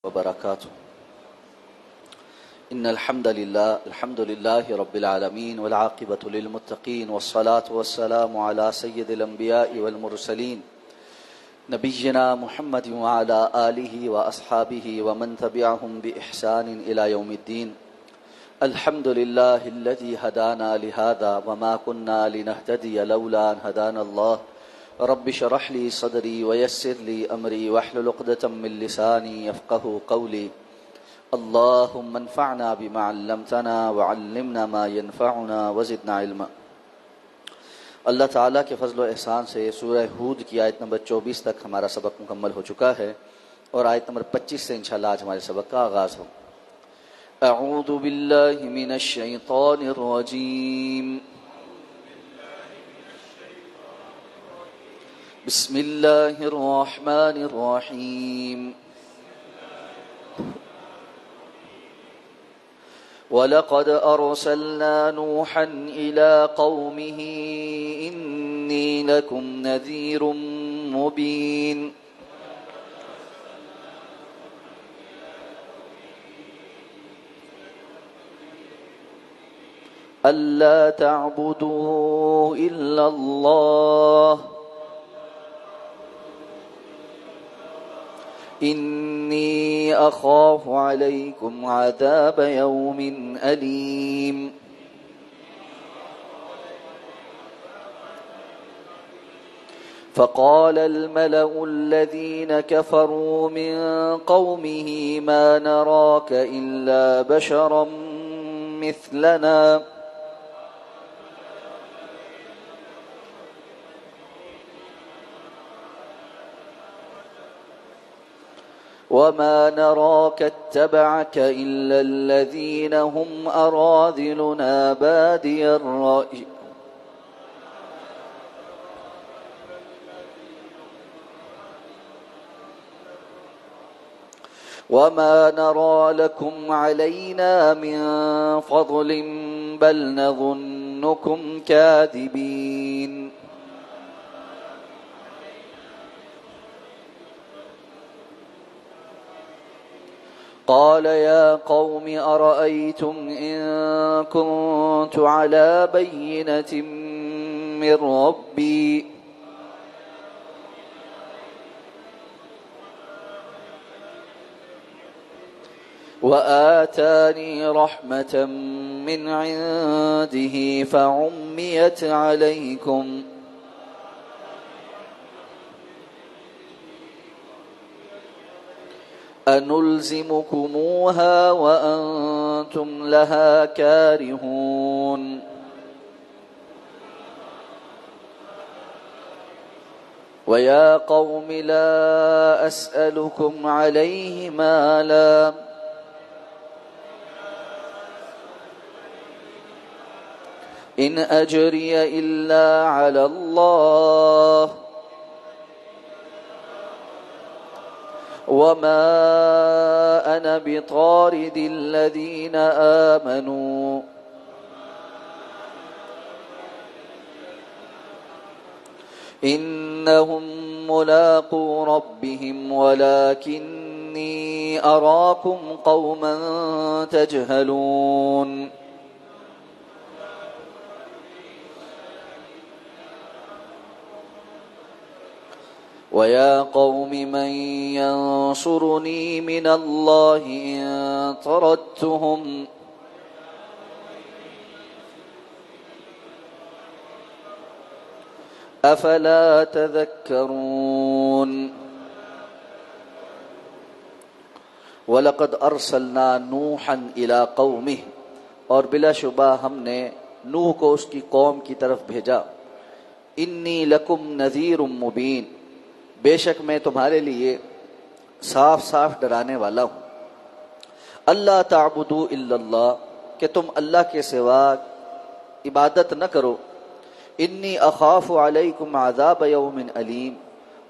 وبركاته. إن الحمد لله رب العالمين والعاقبة للمتقين والصلاة والسلام على سيد الأنبياء والمرسلين نبينا محمد وعلى آله وأصحابه ومن تبعهم بإحسان إلى يوم الدين. الحمد لله الذي هدانا لهذا وما كنا لنهتدي لولا أن هدانا الله. رب اشرح لي صدري ويسر لي أمري واحلل عقدة من لساني يفقهوا قولي. اللهم انفعنا بما علمتنا وعلمنا ما ينفعنا وزدنا علما. اللہ تعالیٰ کے فضل و احسان سے سورہ ہود کی آیت نمبر 24 تک ہمارا سبق مکمل ہو چکا ہے اور آیت نمبر 25 سے انشاءاللہ آج ہمارے سبق کا آغاز ہو. اعوذ باللہ من الشیطان الرجیم. بسم اللہ الرحمن الرحیم. وَلَقَدْ أَرْسَلْنَا نُوحًا إِلَىٰ قَوْمِهِ إِنِّي لَكُمْ نَذِيرٌ مُّبِينٌ. أَلَّا تَعْبُدُوا إِلَّا اللَّهَ إِنِّي أَخَافُ عَلَيْكُمْ عَذَابَ يَوْمٍ أَلِيمٍ. فقال الملأ الذين كفروا من قومه ما نراك إلا بشرا مثلنا وما نراك اتبعك إلا الذين هم أراذلنا بادي الرأي وما نرى لكم علينا من فضل بل نظنكم كاذبين. قال يا قوم أرأيتم إن كنت على بينة من ربي وآتاني رحمة من عنده فعميت عليكم أنلزمكموها وأنتم لها كارهون. ويا قوم لا أسألكم عليه مالا إن أجري إلا على الله وما أنا بطارد الذين آمنوا إنهم ملاقو ربهم ولكني أراكم قوما تجهلون. ويا قوم من ينصرني من الله إن طردتهم أفلا تذكرون. وَلَقَدْ أَرْسَلْنَا نُوحًا إِلَىٰ قَوْمِهِ اور بلا شبہ ہم نے نوح کو اس کی قوم کی طرف بھیجا. إِنِّي لَكُمْ نَذِيرٌ مُّبِينٌ بے شک میں تمہارے لیے صاف صاف ڈرانے والا ہوں. اللہ تعبدوا الا اللہ کہ تم اللہ کے سوا عبادت نہ کرو. انی اخاف علیکم عذاب یوم علیم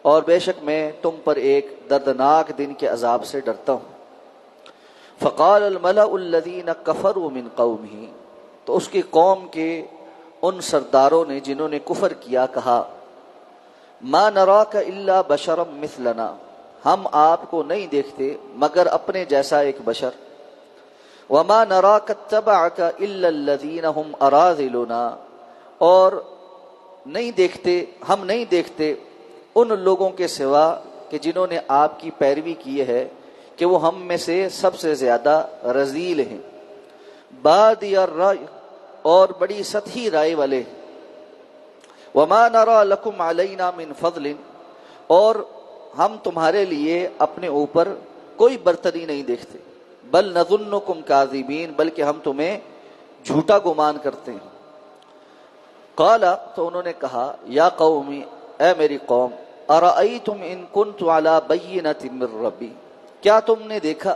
اور بے شک میں تم پر ایک دردناک دن کے عذاب سے ڈرتا ہوں. فقال الملأ الذین کفروا من قومہ تو اس کی قوم کے ان سرداروں نے جنہوں نے کفر کیا کہا ما نراک الا بشرا مثلنا ہم آپ کو نہیں دیکھتے مگر اپنے جیسا ایک بشر. وما نراک اتبعک الا الذین هم اراذلنا، اور ہم نہیں دیکھتے ان لوگوں کے سوا کہ جنہوں نے آپ کی پیروی کی ہے کہ وہ ہم میں سے سب سے زیادہ رذیل ہیں. بادی الرأی، اور بڑی سطحی رائے والے. وما نرى لکم علینا من فضل، اور ہم تمہارے لیے اپنے اوپر کوئی برتری نہیں دیکھتے. بل نظنکم کاذبین، بلکہ ہم تمہیں جھوٹا گمان کرتے ہیں. قال، تو انہوں نے کہا، یا قومی، اے میری قوم، ارأیتم ان کنت علی بینۃ من ربی، کیا تم نے دیکھا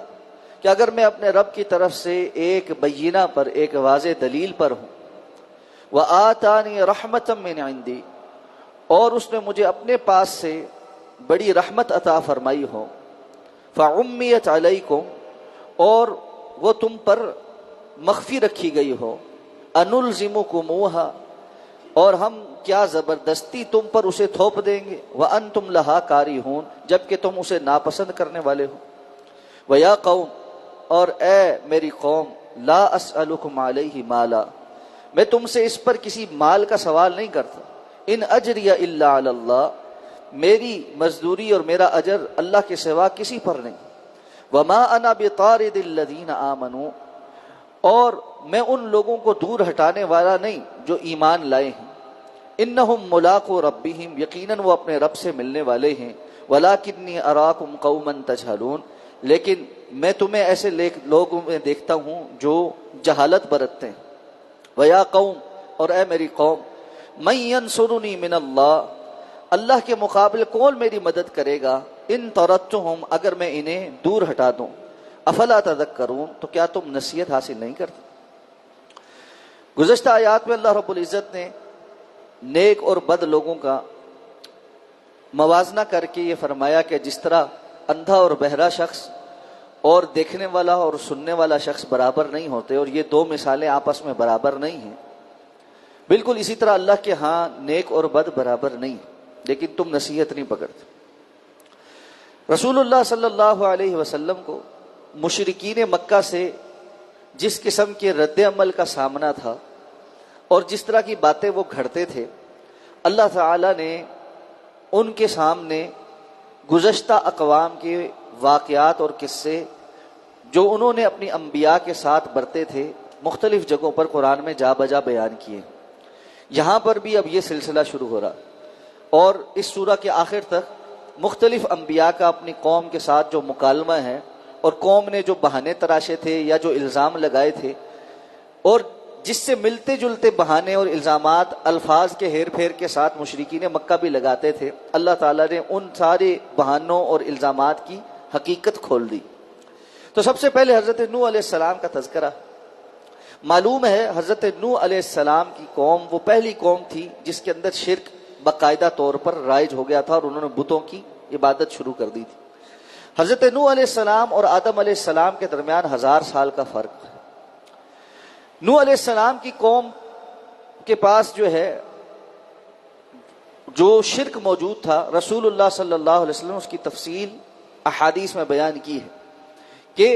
کہ اگر میں اپنے رب کی طرف سے ایک بینہ پر، ایک واضح دلیل پر ہوں، وآتانی رحمۃ من عندی، اور اس نے مجھے اپنے پاس سے بڑی رحمت عطا فرمائی ہو، فعمیت علیکم، اور وہ تم پر مخفی رکھی گئی ہو، انلزمکموہا، اور ہم کیا زبردستی تم پر اسے تھوپ دیں گے، وانتم لہا کارہون، جبکہ تم اسے ناپسند کرنے والے ہو. ویا قوم، اور اے میری قوم، لا اسألکم علیہ مالا، میں تم سے اس پر کسی مال کا سوال نہیں کرتا. ان اجری الا علی اللہ، میری مزدوری اور میرا اجر اللہ کے سوا کسی پر نہیں. وما انا بطارد الذین آمنوا، اور میں ان لوگوں کو دور ہٹانے والا نہیں جو ایمان لائے ہیں. انہم ملاقو ربہم، یقیناً وہ اپنے رب سے ملنے والے ہیں. ولکنی اراکم قوما تجہلون، لیکن میں تمہیں ایسے لوگوں میں دیکھتا ہوں جو جہالت برتتے ہیں. ویا قوم، اور اے میری قوم، من ینصرنی من اللہ، اللہ کے مقابل کون میری مدد کرے گا، ان طردتہم، اگر میں انہیں دور ہٹا دوں. افلا تذکرون، تو کیا تم نصیحت حاصل نہیں کرتے. گزشتہ آیات میں اللہ رب العزت نے نیک اور بد لوگوں کا موازنہ کر کے یہ فرمایا کہ جس طرح اندھا اور بہرا شخص اور دیکھنے والا اور سننے والا شخص برابر نہیں ہوتے، اور یہ دو مثالیں آپس میں برابر نہیں ہیں، بالکل اسی طرح اللہ کے ہاں نیک اور بد برابر نہیں، لیکن تم نصیحت نہیں پکڑتے. رسول اللہ صلی اللہ علیہ وسلم کو مشرکین مکہ سے جس قسم کے رد عمل کا سامنا تھا اور جس طرح کی باتیں وہ گھڑتے تھے، اللہ تعالی نے ان کے سامنے گزشتہ اقوام کے واقعات اور قصے جو انہوں نے اپنی انبیاء کے ساتھ برتے تھے مختلف جگہوں پر قرآن میں جا بجا بیان کیے. یہاں پر بھی اب یہ سلسلہ شروع ہو رہا، اور اس سورہ کے آخر تک مختلف انبیاء کا اپنی قوم کے ساتھ جو مکالمہ ہے، اور قوم نے جو بہانے تراشے تھے یا جو الزام لگائے تھے، اور جس سے ملتے جلتے بہانے اور الزامات الفاظ کے ہیر پھیر کے ساتھ مشرکین مکہ بھی لگاتے تھے، اللہ تعالیٰ نے ان سارے بہانوں اور الزامات کی حقیقت کھول دی. تو سب سے پہلے حضرت نوح علیہ السلام کا تذکرہ. معلوم ہے حضرت نوح علیہ السلام کی قوم وہ پہلی قوم تھی جس کے اندر شرک باقاعدہ طور پر رائج ہو گیا تھا، اور انہوں نے بتوں کی عبادت شروع کر دی تھی. حضرت نوح علیہ السلام اور آدم علیہ السلام کے درمیان 1000 سال کا فرق ہے. نوح علیہ السلام کی قوم کے پاس جو شرک موجود تھا، رسول اللہ صلی اللہ علیہ وسلم اس کی تفصیل احادیث میں بیان کی ہے کہ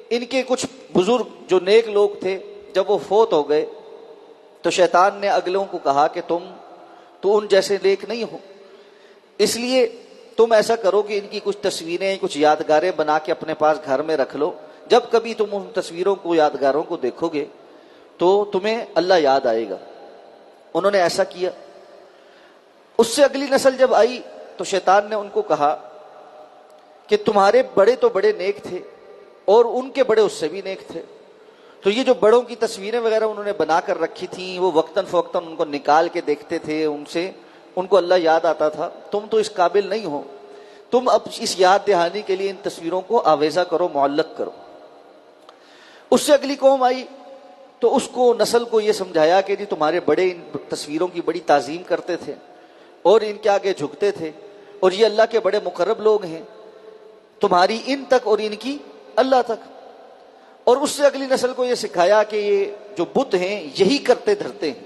ان کے کچھ بزرگ جو نیک لوگ تھے جب وہ فوت ہو گئے تو شیطان نے اگلوں کو کہا کہ تم تو ان جیسے نیک نہیں ہو، اس لیے تم ایسا کرو کہ ان کی کچھ تصویریں، کچھ یادگاریں بنا کے اپنے پاس گھر میں رکھ لو. جب کبھی تم ان تصویروں کو، یادگاروں کو دیکھو گے تو تمہیں اللہ یاد آئے گا. انہوں نے ایسا کیا. اس سے اگلی نسل جب آئی تو شیطان نے ان کو کہا کہ تمہارے بڑے تو بڑے نیک تھے اور ان کے بڑے اس سے بھی نیک تھے، تو یہ جو بڑوں کی تصویریں وغیرہ انہوں نے بنا کر رکھی تھیں، وہ وقتاً فوقتاً ان کو نکال کے دیکھتے تھے، ان کو اللہ یاد آتا تھا. تم تو اس قابل نہیں ہو، تم اب اس یاد دہانی کے لیے ان تصویروں کو آویزہ کرو، معلق کرو. اس سے اگلی قوم آئی تو اس کو نسل کو یہ سمجھایا کہ جی تمہارے بڑے ان تصویروں کی بڑی تعظیم کرتے تھے اور ان کے آگے جھکتے تھے، اور یہ اللہ کے بڑے مقرب لوگ ہیں، تمہاری ان تک اور ان کی اللہ تک. اور اس سے اگلی نسل کو یہ سکھایا کہ یہ جو بت ہیں یہی کرتے دھرتے ہیں.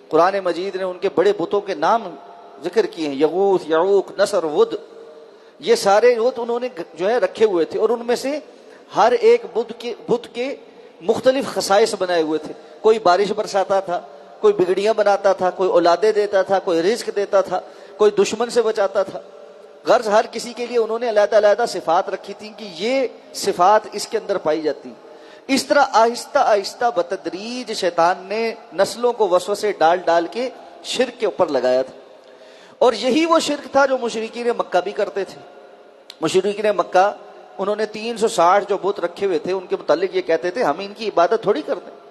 قرآن مجید نے ان کے بڑے بتوں کے نام ذکر کیے ہیں، یغوث، یعوق، نصر، ود. یہ سارے بت انہوں نے جو ہے رکھے ہوئے تھے، اور ان میں سے ہر ایک بت کے مختلف خصائص بنائے ہوئے تھے. کوئی بارش برساتا تھا، کوئی بگڑیاں بناتا تھا، کوئی اولادیں دیتا تھا، کوئی رزق دیتا تھا، کوئی دشمن سے بچاتا تھا. غرض ہر کسی کے لیے انہوں نے علیحدہ علیحدہ صفات رکھی تھی کہ یہ صفات اس کے اندر پائی جاتی. اس طرح آہستہ آہستہ بتدریج شیطان نے نسلوں کو وسوسے ڈال ڈال کے شرک کے اوپر لگایا تھا. اور یہی وہ شرک تھا جو مشرکین مکہ بھی کرتے تھے. مشرکین مکہ انہوں نے 360 جو بت رکھے ہوئے تھے ان کے متعلق یہ کہتے تھے ہم ان کی عبادت تھوڑی کرتے ہیں،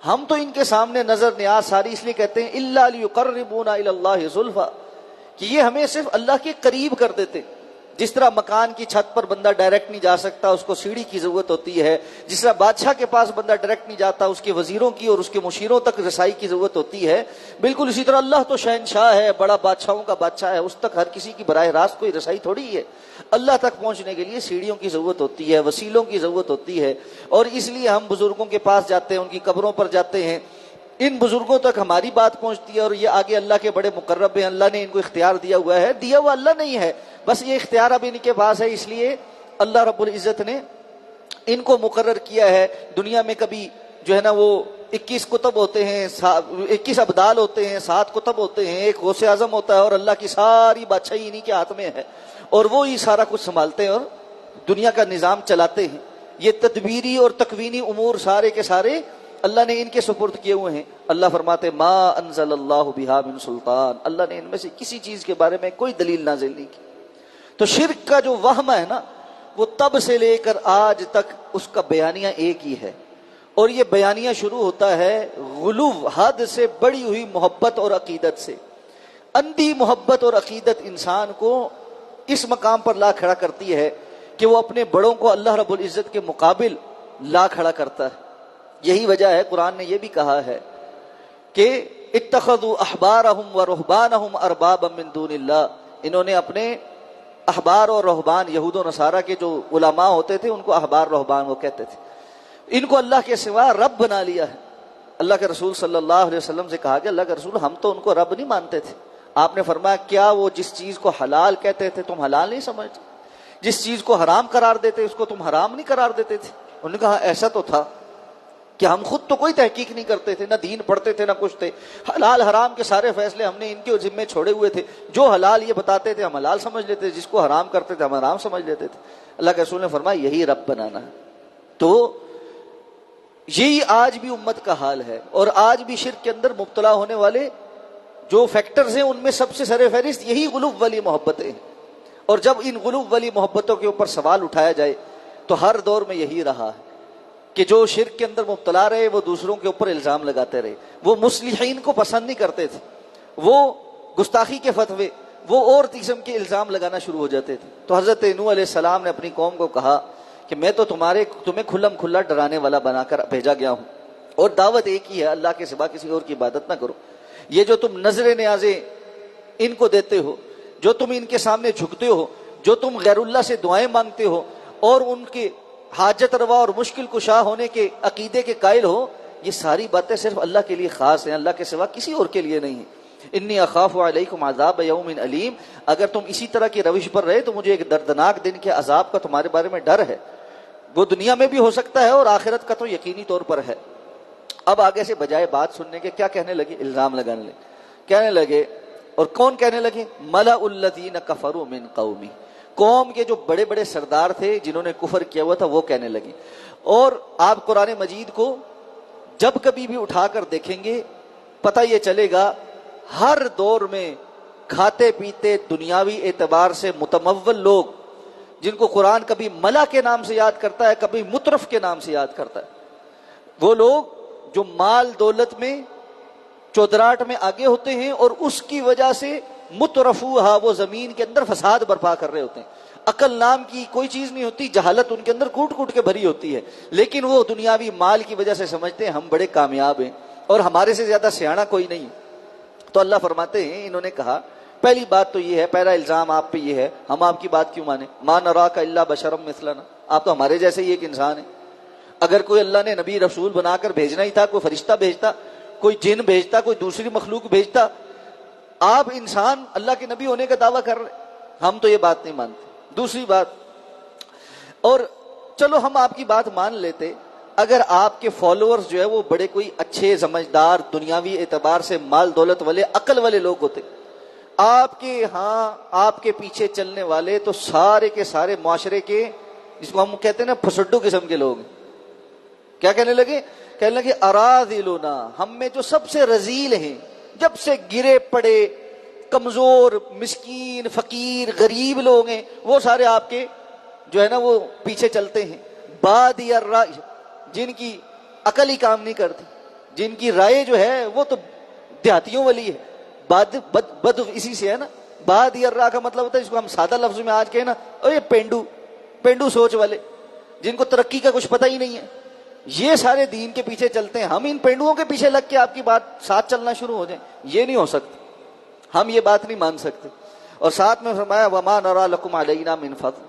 ہم تو ان کے سامنے نظر نیاز ساری اس لیے کہتے ہیں الا لیقربونا الی اللہ زلفا، کہ یہ ہمیں صرف اللہ کے قریب کر دیتے. جس طرح مکان کی چھت پر بندہ ڈائریکٹ نہیں جا سکتا، اس کو سیڑھی کی ضرورت ہوتی ہے. جس طرح بادشاہ کے پاس بندہ ڈائریکٹ نہیں جاتا، اس کے وزیروں کی اور اس کے مشیروں تک رسائی کی ضرورت ہوتی ہے. بالکل اسی طرح اللہ تو شہنشاہ ہے، بڑا بادشاہوں کا بادشاہ ہے، اس تک ہر کسی کی براہ راست کوئی رسائی تھوڑی ہے. اللہ تک پہنچنے کے لیے سیڑھیوں کی ضرورت ہوتی ہے، وسیلوں کی ضرورت ہوتی ہے. اور اس لیے ہم بزرگوں کے پاس جاتے ہیں، ان کی قبروں پر جاتے ہیں، ان بزرگوں تک ہماری بات پہنچتی ہے. اور یہ آگے اللہ کے بڑے مقرب ہیں، اللہ نے ان کو اختیار دیا ہوا ہے. دیا ہوا اللہ نہیں ہے، بس یہ اختیار اب ان کے پاس ہے. اس لیے اللہ رب العزت نے ان کو مقرر کیا ہے. دنیا میں کبھی جو ہے نا وہ 21 کتب ہوتے ہیں، 21 ابدال ہوتے ہیں، 7 کتب ہوتے ہیں، ایک غوث اعظم ہوتا ہے، اور اللہ کی ساری بادشاہی انہی کے ہاتھ میں ہے، اور وہ ہی سارا کچھ سنبھالتے ہیں اور دنیا کا نظام چلاتے ہیں. یہ تدبیری اور تکوینی امور سارے کے سارے اللہ نے ان کے سپرد کیے ہوئے ہیں. اللہ فرماتے ما انزل اللہ بہا من سلطان، اللہ نے ان میں سے کسی چیز کے بارے میں کوئی دلیل نازل نہیں کی. تو شرک کا جو وہم ہے نا، وہ تب سے لے کر آج تک اس کا بیانیہ ایک ہی ہے. اور یہ بیانیہ شروع ہوتا ہے غلو، حد سے بڑی ہوئی محبت اور عقیدت سے. اندھی محبت اور عقیدت انسان کو اس مقام پر لا کھڑا کرتی ہے کہ وہ اپنے بڑوں کو اللہ رب العزت کے مقابل لا کھڑا کرتا ہے. یہی وجہ ہے قرآن نے یہ بھی کہا ہے کہ اتخذوا احبارهم ورهبانهم اربابا من دون اللہ، انہوں نے اپنے احبار اور رہبان، یہود و نصارہ کے جو علماء ہوتے تھے ان کو احبار رہبان وہ کہتے تھے، ان کو اللہ کے سوا رب بنا لیا ہے. اللہ کے رسول صلی اللہ علیہ وسلم سے کہا کہ اللہ کے رسول ہم تو ان کو رب نہیں مانتے تھے. آپ نے فرمایا کیا وہ جس چیز کو حلال کہتے تھے تم حلال نہیں سمجھتے؟ جس چیز کو حرام قرار دیتے اس کو تم حرام نہیں قرار دیتے تھے؟ انہوں نے کہا ایسا تو تھا کہ ہم خود تو کوئی تحقیق نہیں کرتے تھے، نہ دین پڑھتے تھے نہ کچھ تھے، حلال حرام کے سارے فیصلے ہم نے ان کے ذمے چھوڑے ہوئے تھے. جو حلال یہ بتاتے تھے ہم حلال سمجھ لیتے تھے، جس کو حرام کرتے تھے ہم حرام سمجھ لیتے تھے. اللہ کے رسول نے فرمایا یہی رب بنانا ہے. تو یہی آج بھی امت کا حال ہے. اور آج بھی شرک کے اندر مبتلا ہونے والے جو فیکٹرز ہیں ان میں سب سے سر فہرست یہی غلو والی محبتیں ہیں. اور جب ان غلو والی محبتوں کے اوپر سوال اٹھایا جائے تو ہر دور میں یہی رہا ہے کہ جو شرک کے اندر مبتلا رہے وہ دوسروں کے اوپر الزام لگاتے رہے. وہ مصلحین کو پسند نہیں کرتے تھے، وہ گستاخی کے فتوے، وہ اور قسم کے الزام لگانا شروع ہو جاتے تھے. تو حضرت نوح علیہ السلام نے اپنی قوم کو کہا کہ میں تو تمہیں کھلم کھلا ڈرانے والا بنا کر بھیجا گیا ہوں، اور دعوت ایک ہی ہے اللہ کے سوا کسی اور کی عبادت نہ کرو. یہ جو تم نظر نیازیں ان کو دیتے ہو، جو تم ان کے سامنے جھکتے ہو، جو تم غیر اللہ سے دعائیں مانگتے ہو اور ان کے حاجت روا اور مشکل کشا ہونے کے عقیدے کے قائل ہو، یہ ساری باتیں صرف اللہ کے لیے خاص ہیں، اللہ کے سوا کسی اور کے لیے نہیں ہیں. انی اخاف علیکم عذاب یوم علیم، اگر تم اسی طرح کی روش پر رہے تو مجھے ایک دردناک دن کے عذاب کا تمہارے بارے میں ڈر ہے. وہ دنیا میں بھی ہو سکتا ہے اور آخرت کا تو یقینی طور پر ہے. اب آگے سے بجائے بات سننے کے کیا کہنے لگے؟ الزام لگانے لگے. کہنے لگے، اور کون کہنے لگے؟ ملأ الذین کفروا من قومی، قوم کے جو بڑے بڑے سردار تھے جنہوں نے کفر کیا ہوا تھا وہ کہنے لگے. اور آپ قرآن مجید کو جب کبھی بھی اٹھا کر دیکھیں گے پتہ یہ چلے گا ہر دور میں کھاتے پیتے دنیاوی اعتبار سے متمول لوگ جن کو قرآن کبھی ملا کے نام سے یاد کرتا ہے کبھی مترف کے نام سے یاد کرتا ہے، وہ لوگ جو مال دولت میں چودراہٹ میں آگے ہوتے ہیں اور اس کی وجہ سے مترفوہا، وہ زمین کے اندر فساد برپا کر رہے ہوتے ہیں. عقل نام کی کوئی چیز نہیں ہوتی، جہالت ان کے اندر کوٹ کوٹ کے بھری ہوتی ہے، لیکن وہ دنیاوی مال کی وجہ سے سمجھتے ہیں ہم بڑے کامیاب ہیں اور ہمارے سے زیادہ سیاںا کوئی نہیں. تو اللہ فرماتے ہیں انہوں نے کہا پہلی بات تو یہ ہے، پہلا الزام آپ پہ یہ ہے ہم آپ کی بات کیوں مانیں؟ ما نراک الا بشرا مثلنا، آپ تو ہمارے جیسے ہی ایک انسان ہیں. اگر کوئی اللہ نے نبی رسول بنا کر بھیجنا ہی تھا، کوئی فرشتہ بھیجتا، کوئی جن بھیجتا، کوئی دوسری مخلوق بھیجتا، آپ انسان اللہ کے نبی ہونے کا دعویٰ کر رہے. ہم تو یہ بات نہیں مانتے. دوسری بات، اور چلو ہم آپ کی بات مان لیتے اگر آپ کے فالوورز جو ہے وہ بڑے کوئی اچھے سمجھدار دنیاوی اعتبار سے مال دولت والے عقل والے لوگ ہوتے، آپ کے ہاں آپ کے پیچھے چلنے والے تو سارے کے سارے معاشرے کے جس کو ہم کہتے ہیں نا پھسڈو قسم کے لوگ، کیا کہنے لگے؟ کہنے لگے اراذلنا، ہم میں جو سب سے رذیل ہیں، جب سے گرے پڑے کمزور مسکین فقیر غریب لوگ ہیں وہ سارے آپ کے جو ہے نا وہ پیچھے چلتے ہیں۔ بادی الرائے، جن کی عقل ہی کام نہیں کرتی، جن کی رائے جو ہے وہ تو دیہاتیوں والی ہے، بد اسی سے ہے نا۔ بادی الرائے کا مطلب ہوتا ہے جس کو ہم سادہ لفظ میں آج کہیں نا، اور یہ پینڈو سوچ والے، جن کو ترقی کا کچھ پتہ ہی نہیں ہے، یہ سارے دین کے پیچھے چلتے ہیں۔ ہم ان پینڈوؤں کے پیچھے لگ کے آپ کی بات ساتھ چلنا شروع ہو جائیں، یہ نہیں ہو سکتا، ہم یہ بات نہیں مان سکتے۔ اور ساتھ میں فرمایا وما نرى لكم علينا من فضل،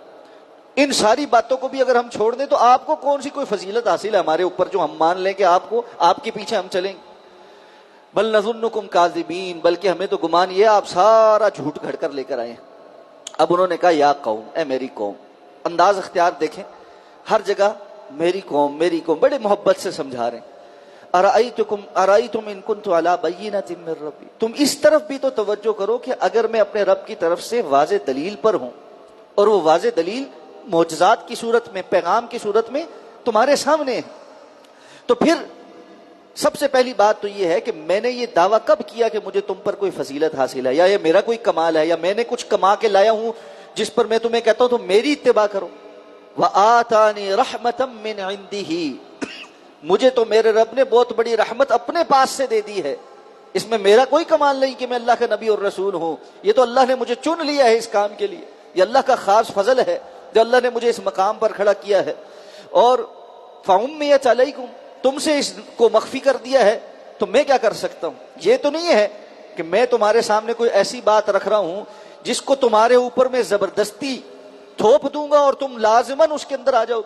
ان ساری باتوں کو بھی اگر ہم چھوڑ دیں تو آپ کو کون سی کوئی فضیلت حاصل ہے ہمارے اوپر جو ہم مان لیں کہ آپ کے پیچھے ہم چلیں گے۔ بل نظنکم کاذبین، بلکہ ہمیں تو گمان یہ آپ سارا جھوٹ گھڑ کر لے کر آئے ہیں۔ اب انہوں نے کہا یا قوم، اے میری قوم، انداز اختیار دیکھیں، ہر جگہ میری قوم بڑے محبت سے سمجھا رہے ہیں۔ ارأیتم ان کنت علی بینۃ من ربی، تم اس طرف بھی تو توجہ کرو کہ اگر میں اپنے رب کی طرف سے واضح دلیل پر ہوں، اور وہ واضح دلیل معجزات کی صورت میں، پیغام کی صورت میں تمہارے سامنے ہے، تو پھر سب سے پہلی بات تو یہ ہے کہ میں نے یہ دعویٰ کب کیا کہ مجھے تم پر کوئی فضیلت حاصل ہے، یا یہ میرا کوئی کمال ہے، یا میں نے کچھ کما کے لایا ہوں جس پر میں تمہیں کہتا ہوں تو میری اتباع کرو۔ وآتانی رحمتا من عنده، مجھے تو میرے رب نے بہت بڑی رحمت اپنے پاس سے دے دی ہے، اس میں میرا کوئی کمال نہیں کہ میں اللہ کا نبی اور رسول ہوں، یہ تو اللہ نے مجھے چن لیا ہے اس کام کے لیے، یہ اللہ کا خاص فضل ہے جو اللہ نے مجھے اس مقام پر کھڑا کیا ہے۔ اور فَأُمِّيَتْ عَلَيْكُمْ، تم سے اس کو مخفی کر دیا ہے، تو میں کیا کر سکتا ہوں؟ یہ تو نہیں ہے کہ میں تمہارے سامنے کوئی ایسی بات رکھ رہا ہوں جس کو تمہارے اوپر میں زبردستی تھوپ دوں گا اور تم لازماً اس کے اندر آ جاؤ۔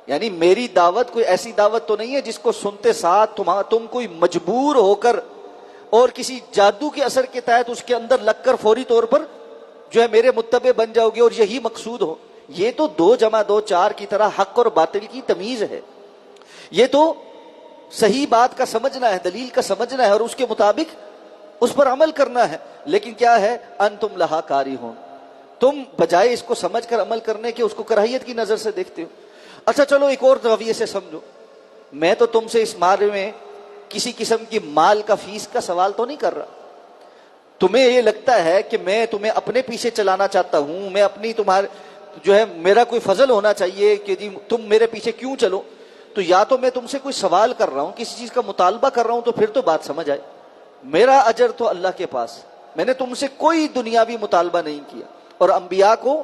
یعنی میری دعوت کوئی ایسی دعوت تو نہیں ہے جس کو سنتے ساتھ تم کوئی مجبور ہو کر اور کسی جادو کے اثر کے تحت اس کے اندر لگ کر فوری طور پر جو ہے میرے متبع بن جاؤ گے اور یہی مقصود ہو۔ یہ تو 2 + 2 4 کی طرح حق اور باطل کی تمیز ہے، یہ تو صحیح بات کا سمجھنا ہے، دلیل کا سمجھنا ہے اور اس کے مطابق اس پر عمل کرنا ہے۔ لیکن کیا ہے؟ انتم لہا کارہون، تم بجائے اس کو سمجھ کر عمل کرنے کے اس کو کراہیت کی نظر سے دیکھتے ہو۔ اچھا چلو ایک اور رویے سے سمجھو، میں تو تم سے اس بارے میں کسی قسم کی مال کا فیس کا سوال تو نہیں کر رہا۔ تمہیں یہ لگتا ہے کہ میں تمہیں اپنے پیچھے چلانا چاہتا ہوں، میں اپنی تمہارے جو ہے میرا کوئی فضل ہونا چاہیے کہ جی تم میرے پیچھے کیوں چلو، تو یا تو میں تم سے کوئی سوال کر رہا ہوں، کسی چیز کا مطالبہ کر رہا ہوں، تو پھر تو بات سمجھ آئے۔ میرا اجر تو اللہ کے پاس، میں نے تم سے کوئی دنیاوی مطالبہ نہیں کیا، اور انبیاء کو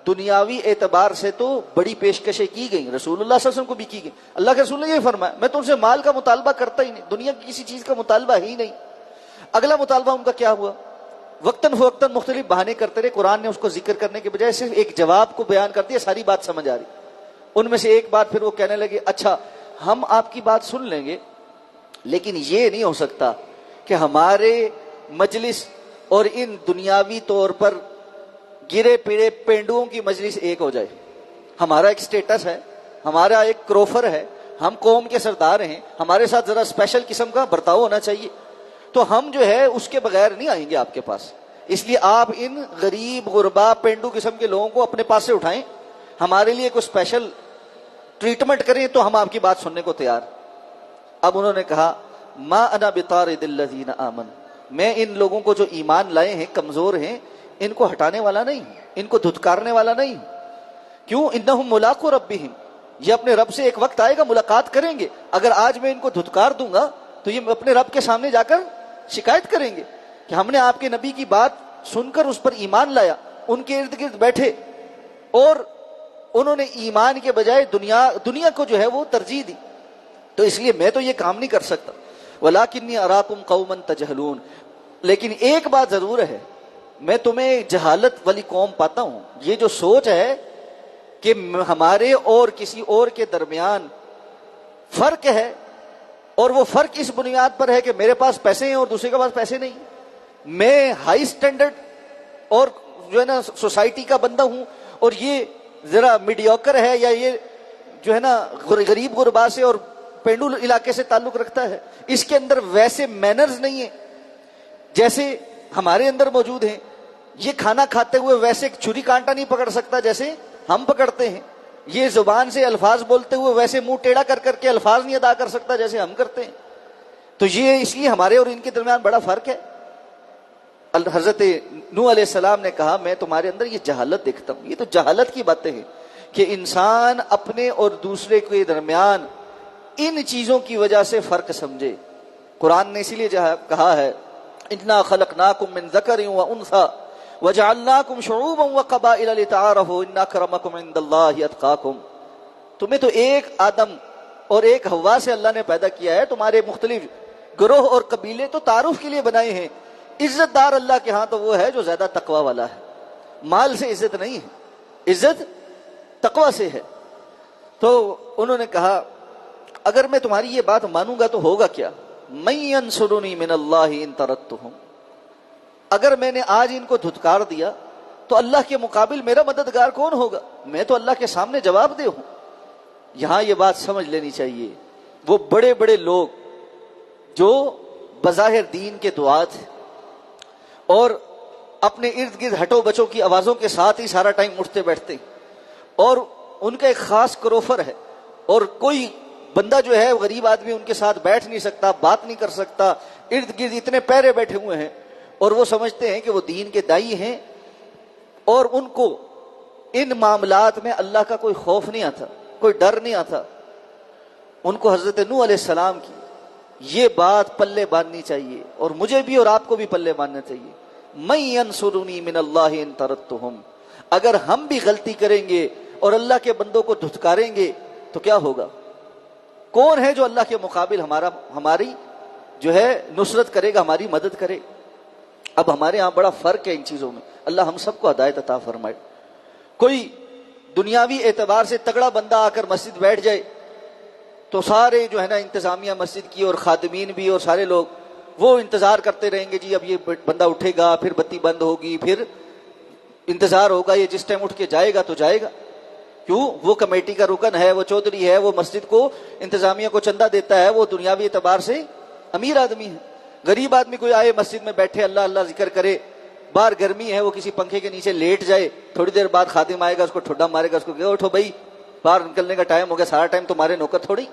دنیاوی اعتبار سے تو بڑی پیشکشیں کی گئی، رسول اللہ صلی اللہ علیہ وسلم کو بھی کی گئی۔ اللہ کے رسول نے یہ فرمایا میں تم سے مال کا مطالبہ کرتا ہی نہیں، دنیا کی کسی چیز کا مطالبہ ہی نہیں۔ اگلا مطالبہ ان کا کیا ہوا؟ وقتاً فوقتاً مختلف بہانے کرتے رہے، قرآن نے اس کو ذکر کرنے کے بجائے صرف ایک جواب کو بیان کر دیا، ساری بات سمجھ آ رہی۔ ان میں سے ایک بات پھر وہ کہنے لگے اچھا ہم آپ کی بات سن لیں گے، لیکن یہ نہیں ہو سکتا کہ ہمارے مجلس اور ان دنیاوی طور پر گرے پیڑے پینڈوؤں کی مجلس ایک ہو جائے۔ ہمارا ایک سٹیٹس ہے، ہمارا ایک کروفر ہے، ہم قوم کے سردار ہیں، ہمارے ساتھ ذرا اسپیشل قسم کا برتاؤ ہونا چاہیے، تو ہم جو ہے اس کے بغیر نہیں آئیں گے آپ کے پاس۔ اس لیے آپ ان غریب غربا پینڈو قسم کے لوگوں کو اپنے پاس سے اٹھائیں، ہمارے لیے کوئی اسپیشل ٹریٹمنٹ کریں تو ہم آپ کی بات سننے کو تیار۔ اب انہوں نے کہا ما انا بطارد الذین آمنوا، میں ان لوگوں کو جو ایمان لائے ہیں کمزور ہیں ان کو ہٹانے والا نہیں، ان کو دھتکارنے والا نہیں۔ کیوں؟ انہم ملاقو ربہم، یہ اپنے رب سے ایک وقت آئے گا ملاقات کریں گے، اگر آج میں ان کو دھتکار دوں گا تو یہ اپنے رب کے سامنے جا کر شکایت کریں گے کہ ہم نے آپ کے نبی کی بات سن کر اس پر ایمان لایا، ان کے ارد گرد بیٹھے اور انہوں نے ایمان کے بجائے دنیا کو جو ہے وہ ترجیح دی، تو اس لیے میں تو یہ کام نہیں کر سکتا۔ وَلَٰكِنِّي أَرَاكُمْ قَوْمًا تَجْهَلُونَ، لیکن ایک بات ضرور ہے، میں تمہیں جہالت والی قوم پاتا ہوں۔ یہ جو سوچ ہے کہ ہمارے اور کسی اور کے درمیان فرق ہے، اور وہ فرق اس بنیاد پر ہے کہ میرے پاس پیسے ہیں اور دوسرے کے پاس پیسے نہیں، میں ہائی سٹینڈرڈ اور جو ہے نا سوسائٹی کا بندہ ہوں اور یہ ذرا میڈیوکر ہے یا یہ جو ہے نا غریب غربا سے اور پینڈو علاقے سے تعلق رکھتا ہے، اس کے اندر ویسے مینرز نہیں ہیں جیسے ہمارے اندر موجود ہیں، یہ کھانا کھاتے ہوئے ویسے چھری کانٹا نہیں پکڑ سکتا جیسے ہم پکڑتے ہیں، یہ زبان سے الفاظ بولتے ہوئے ویسے منہ ٹیڑھا کر کر کے الفاظ نہیں ادا کر سکتا جیسے ہم کرتے ہیں. تو یہ اس لیے ہمارے اور ان کے درمیان بڑا فرق ہے. حضرت نوح علیہ السلام نے کہا میں تمہارے اندر یہ جہالت دیکھتا ہوں. یہ تو جہالت کی باتیں ہیں کہ انسان اپنے اور دوسرے کے درمیان ان چیزوں کی وجہ سے فرق سمجھے. قرآن نے اسی لیے کہا ہے انا خلقناکم من ذکر و انثی وجعلناکم شعوبا وقبائل لتعارفوا ان اکرمکم عند اللہ اتقاکم. تمہیں تو ایک آدم اور ایک حوا سے اللہ نے پیدا کیا ہے، تمہارے مختلف گروہ اور قبیلے تو تعارف کے لیے بنائے ہیں. عزت دار اللہ کے ہاں تو وہ ہے جو زیادہ تقوی والا ہے. مال سے عزت نہیں ہے، عزت تقوی سے ہے. تو انہوں نے کہا اگر میں تمہاری یہ بات مانوں گا تو ہوگا کیا؟ من ینصرنی من اللہ ان طردتہم، اگر میں نے آج ان کو دھتکار دیا تو اللہ کے مقابل میرا مددگار کون ہوگا؟ میں تو اللہ کے سامنے جواب دہ ہوں. یہاں یہ بات سمجھ لینی چاہیے، وہ بڑے بڑے لوگ جو بظاہر دین کے دعات ہیں اور اپنے ارد گرد ہٹو بچوں کی آوازوں کے ساتھ ہی سارا ٹائم اٹھتے بیٹھتے اور ان کا ایک خاص کروفر ہے اور کوئی بندہ جو ہے غریب آدمی ان کے ساتھ بیٹھ نہیں سکتا، بات نہیں کر سکتا، ارد گرد اتنے پیرے بیٹھے ہوئے ہیں اور وہ سمجھتے ہیں کہ وہ دین کے دائی ہیں اور ان کو ان معاملات میں اللہ کا کوئی خوف نہیں آتا، کوئی ڈر نہیں آتا. ان کو حضرت نوح علیہ السلام کی یہ بات پلے باندھنی چاہیے اور مجھے بھی اور آپ کو بھی پلے باندھنا چاہیے. من ینصرنی من اللہ ان طردتہم، اگر ہم بھی غلطی کریں گے اور اللہ کے بندوں کو دھتکاریں گے تو کیا ہوگا؟ کون ہے جو اللہ کے مقابل ہماری جو ہے نصرت کرے گا، ہماری مدد کرے؟ اب ہمارے ہاں بڑا فرق ہے ان چیزوں میں. اللہ ہم سب کو ہدایت عطا فرمائے. کوئی دنیاوی اعتبار سے تگڑا بندہ آ کر مسجد بیٹھ جائے تو سارے جو ہے نا انتظامیہ مسجد کی اور خادمین بھی اور سارے لوگ وہ انتظار کرتے رہیں گے، جی اب یہ بندہ اٹھے گا، پھر بتی بند ہوگی، پھر انتظار ہوگا، یہ جس ٹائم اٹھ کے جائے گا تو جائے گا. کیوں؟ وہ کمیٹی کا رکن ہے، وہ چودھری ہے، وہ مسجد کو انتظامیہ کو چندہ دیتا ہے، وہ دنیاوی اعتبار سے امیر آدمی ہے. غریب آدمی کوئی آئے مسجد میں بیٹھے اللہ اللہ ذکر کرے، باہر گرمی ہے وہ کسی پنکھے کے نیچے لیٹ جائے، تھوڑی دیر بعد خادم آئے گا، اس کو ٹھڈا مارے گا، اس کو کہ اٹھو بھائی باہر نکلنے کا ٹائم ہو گیا. سارا ٹائم تمہارے نوکر تھوڑی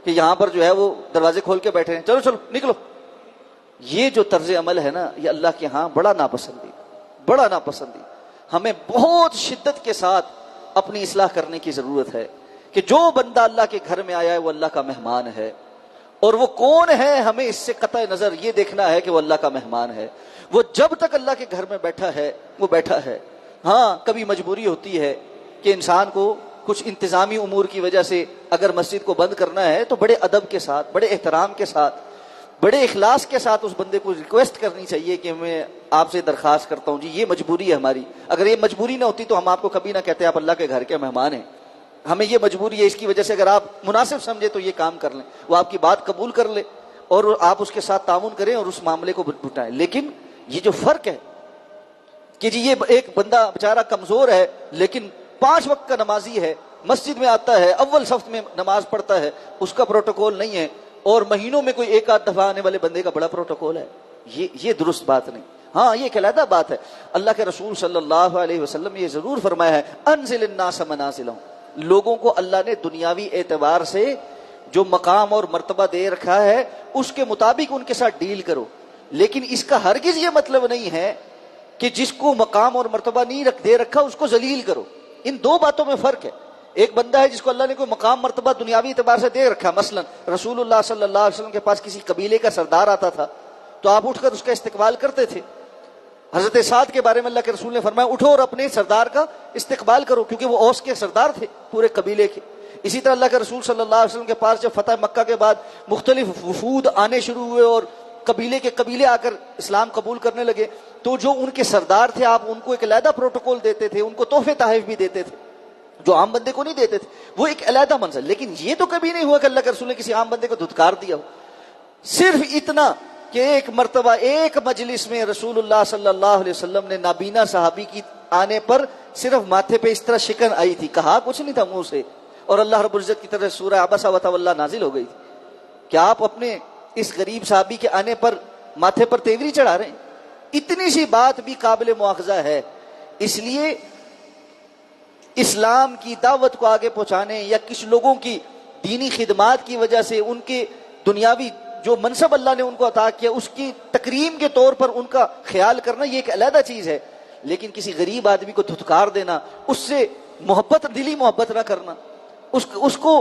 کہ یہاں پر جو ہے وہ دروازے کھول کے بیٹھے ہیں، چلو چلو نکلو. یہ جو طرز عمل ہے نا یہ اللہ کے ہاں بڑا ناپسندیدہ، بڑا ناپسندیدہ. ہمیں بہت شدت کے ساتھ اپنی اصلاح کرنے کی ضرورت ہے کہ جو بندہ اللہ کے گھر میں آیا ہے وہ اللہ کا مہمان ہے، اور وہ کون ہے ہمیں اس سے قطع نظر یہ دیکھنا ہے کہ وہ اللہ کا مہمان ہے. وہ جب تک اللہ کے گھر میں بیٹھا ہے وہ بیٹھا ہے. ہاں کبھی مجبوری ہوتی ہے کہ انسان کو کچھ انتظامی امور کی وجہ سے اگر مسجد کو بند کرنا ہے تو بڑے ادب کے ساتھ، بڑے احترام کے ساتھ، بڑے اخلاص کے ساتھ اس بندے کو ریکویسٹ کرنی چاہیے کہ میں آپ سے درخواست کرتا ہوں جی یہ مجبوری ہے ہماری. اگر یہ مجبوری نہ ہوتی تو ہم آپ کو کبھی نہ کہتے آپ اللہ کے گھر کے مہمان ہیں، ہمیں یہ مجبوری ہے، اس کی وجہ سے اگر آپ مناسب سمجھے تو یہ کام کر لیں. وہ آپ کی بات قبول کر لے اور آپ اس کے ساتھ تعاون کریں اور اس معاملے کو بٹائیں. لیکن یہ جو فرق ہے کہ جی یہ ایک بندہ بیچارہ کمزور ہے لیکن 5 وقت کا نمازی ہے، مسجد میں آتا ہے، اول صف میں نماز پڑھتا ہے، اس کا پروٹوکول نہیں ہے، اور مہینوں میں کوئی ایک آدھ دفعہ آنے والے بندے کا بڑا پروٹوکول ہے، یہ درست بات نہیں. ہاں یہ ایک علیحدہ بات ہے. اللہ کے رسول صلی اللہ علیہ وسلم یہ ضرور فرمایا ہے انزل الناس منازلہم، لوگوں کو اللہ نے دنیاوی اعتبار سے جو مقام اور مرتبہ دے رکھا ہے اس کے مطابق ان کے ساتھ ڈیل کرو. لیکن اس کا ہرگز یہ مطلب نہیں ہے کہ جس کو مقام اور مرتبہ نہیں دے رکھا اس کو ذلیل کرو. ان دو باتوں میں فرق ہے. ایک بندہ ہے جس کو اللہ نے کوئی مقام مرتبہ دنیاوی اعتبار سے دے رکھا، مثلا رسول اللہ صلی اللہ علیہ وسلم کے پاس کسی قبیلے کا سردار آتا تھا تو آپ اٹھ کر اس کا استقبال کرتے تھے. حضرت سعد کے بارے میں اللہ کے رسول نے فرمایا اٹھو اور اپنے سردار کا استقبال کرو، کیونکہ وہ اوس کے سردار تھے پورے قبیلے کے. اسی طرح اللہ کے رسول صلی اللہ علیہ وسلم کے پاس جب فتح مکہ کے بعد مختلف وفود آنے شروع ہوئے اور قبیلے کے قبیلے آ کر اسلام قبول کرنے لگے تو جو ان کے سردار تھے آپ ان کو ایک علیحدہ پروٹوکول دیتے تھے، ان کو تحفے تحائف بھی دیتے تھے جو عام بندے کو نہیں دیتے تھے. وہ ایک علیحدہ منظر. لیکن یہ تو کبھی نہیں ہوا کہ اللہ کے رسول نے کسی عام بندے کو دھتکار دیا ہو. صرف اتنا کہ ایک مرتبہ ایک مجلس میں رسول اللہ صلی اللہ علیہ وسلم نے نابینا صحابی کی آنے پر صرف ماتھے پہ اس طرح شکن آئی تھی، کہا کچھ نہیں تھا منہ سے، اور اللہ رب العزت کی طرف سورہ عبسہ وتولی نازل ہو گئی تھی۔ کیا آپ اپنے اس غریب صحابی کے آنے پر ماتھے پر تیوری چڑھا رہے ہیں؟ اتنی سی بات بھی قابل مواخذہ ہے۔ اس لیے اسلام کی دعوت کو آگے پہنچانے یا کچھ لوگوں کی دینی خدمات کی وجہ سے ان کے دنیاوی جو منصب اللہ نے ان کو عطا کیا اس کی تکریم کے طور پر ان کا خیال کرنا، یہ ایک علیحدہ چیز ہے، لیکن کسی غریب آدمی کو دھتکار دینا، اس سے محبت، دلی محبت نہ کرنا، اس کو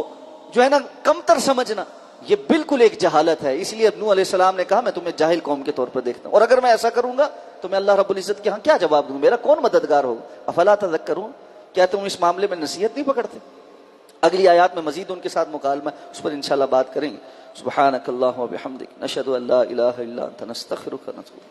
جو ہے نا کمتر سمجھنا، یہ بالکل ایک جہالت ہے۔ اس لیے نوح علیہ السلام نے کہا میں تمہیں جاہل قوم کے طور پر دیکھتا ہوں، اور اگر میں ایسا کروں گا تو میں اللہ رب العزت کے ہاں کیا جواب دوں، میرا کون مددگار ہوگا؟ افلا تذکرون، کیا تم اس معاملے میں نصیحت نہیں پکڑتے؟ اگلی آیات میں مزید ان کے ساتھ مکالمہ، اس پر انشاءاللہ بات کریں گے۔ سبحانک اللہم و بحمدک، نشہد ان لا الہ الا انت، نستغفرک و نتوب۔